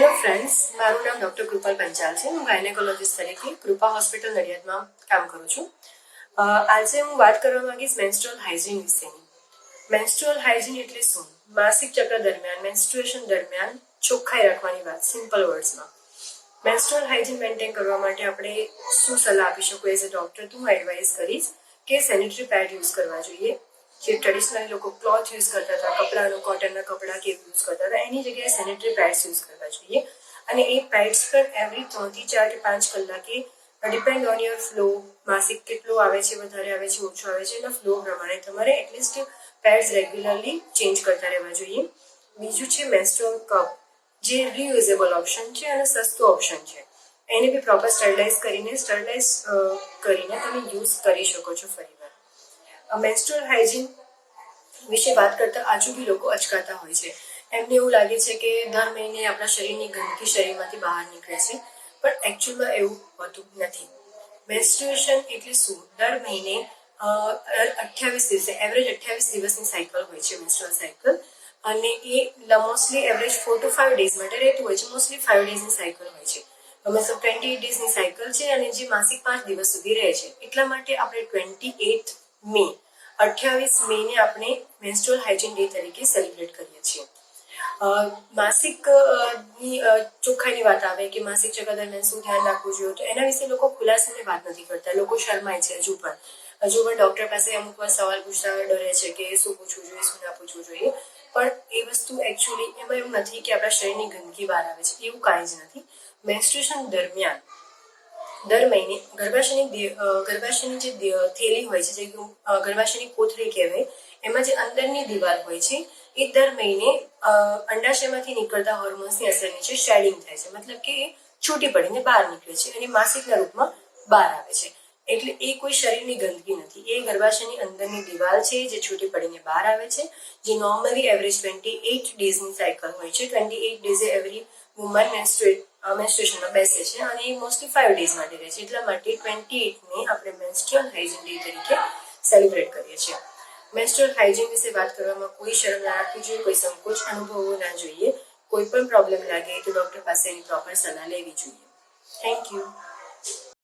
Hello friends, મારું નામ doctor Kripal Panchal છે. હું ગાયનેકોલોજીસ્ટ તરીકે કૃપા હોસ્પિટલ નડિયાદમાં કામ કરું છું. આજે હું વાત કરવા માંગીશ મેન્સ્ટ્રુઅલ હાઇજીન વિશેની. મેન્સ્ટ્રુઅલ હાઇજીન એટલે શું? માસિક ચક્ર દરમિયાન, મેન્સ્ટ્રુએશન દરમિયાન ચોખ્ખાઈ રાખવાની વાત, સિમ્પલ વર્ડ્સમાં. મેન્સ્ટ્રુઅલ હાઇજીન મેન્ટેન કરવા માટે આપણે શું સલાહ આપી શકું એઝ અ ડૉક્ટર? તો હું એડવાઇસ કરીશ કે સેનિટરી પેડ યુઝ કરવા જોઈએ. જે ટ્રેડિશનલ લોકો ક્લોથ યુઝ કરતા હતા, કપડાનું, કોટનના કપડાં કે યુઝ કરતા હતા, એની જગ્યાએ સેનિટરી પેડ્સ યુઝ કરવા જોઈએ. અને એ પેડ્સ પર એવરી 3 થી 4 કે 5 કલાકે ડિપેન્ડ ઓન યોર ફ્લો, માસિક કેટલું આવે છે, વધારે આવે છે, ઓછું આવે છે, એના ફ્લો પ્રમાણે તમારે એટલીસ્ટ પેડ્સ રેગ્યુલરલી ચેન્જ કરતા રહેવા જોઈએ. બીજું છે મેન્સ્ટ્રુઅલ કપ, જે રીયુઝેબલ ઓપ્શન છે અને સસ્તું ઓપ્શન છે. એને બી પ્રોપર સ્ટરલાઇઝ કરીને તમે યુઝ કરી શકો છો ફરીવાર. મેન્સ્ટ્રુઅલ હાઇજીન વિશે વાત કરતા આજુ બી લોકો અચકાતા હોય છે. એમને એવું લાગે છે કે દર મહિને આપણા શરીરની ગંદકી શરીરમાંથી બહાર નીકળે છે, પણ એકચ્યુઅલમાં એવું હોતું નથી. મેન્સ્ટ્રુએશન એટલે શું? દર મહિને 28 દિવસે, એવરેજ 28 દિવસની સાયકલ હોય છે મેન્સ્ટ્રુઅલ સાયકલ. અને એ મોસ્ટલી એવરેજ 4 to 5 ડેઝ માટે રહેતું હોય છે. મોસ્ટલી 5 ડેઝની સાયકલ હોય છે. મતલબ 28 ડેઝની સાયકલ છે અને જે માસિક 5 દિવસ સુધી રહે છે. એટલા માટે આપણે 28 મે 28 મેને આપણે મેન્સ્ટ્રુઅલ હાઇજીન ડે તરીકે સેલિબ્રેટ કરીએ છીએ. માસિક ની ચોખ્ખાઈની વાત આવે કે માસિક ચક્ર દરમિયાન શું ધ્યાન રાખવું જોઈએ, તો એના વિશે લોકો ખુલાસાની વાત નથી કરતા. લોકો શરમાય છે હજુ પણ ડૉક્ટર પાસે અમુક વાર સવાલ પૂછતા ડરે છે કે શું પૂછવું જોઈએ, શું ના પૂછવું જોઈએ. પણ એ વસ્તુ એકચ્યુઅલી એમાં એવું નથી કે આપણા શરીરની ગંદકી બહાર આવે છે, એવું કાંઈ જ નથી. મેન્સ્ટ્રુએશન દરમિયાન દર મહિને ગર્ભાશયની જે થેલી હોય છે, જે ગર્ભાશયની કોથળી કહેવાય, એમાં જે અંદરની દિવાલ હોય છે એ દર મહિને અંડાશયમાંથી નીકળતા હોર્મોન્સની અસર નીચે શેડિંગ થાય છે. મતલબ કે એ છૂટી પડીને બહાર નીકળે છે અને માસિકના રૂપમાં બહાર આવે છે. એટલે એ કોઈ શરીરની ગંદકી નથી, એ ગર્ભાશયની અંદરની દિવાલ છે જે છૂટી પડીને બહાર આવે છે. જે નોર્મલી એવરેજ 28 ડેઝની સાયકલ હોય છે. 28 ડેઝે એવરી વુમન મેન્સ્ટ્રુએશનમાં બેસે છે અને એ મોસ્ટલી 5 ડેઝ માટે રહે છે. એટલા માટે 28 મે આપણે મેન્સ્ટ્રુઅલ હાઇજીન ડે તરીકે સેલિબ્રેટ કરીએ છીએ. મેન્સ્ટ્રુઅલ હાઇજીન વિશે વાત કરવામાં કોઈ શરમ ના રાખવી જોઈએ, કોઈ સંકોચ અનુભવવો ના જોઈએ. કોઈ પણ પ્રોબ્લેમ લાગે તો ડૉક્ટર પાસે એની પ્રોપર સલાહ લેવી જોઈએ. Thank you.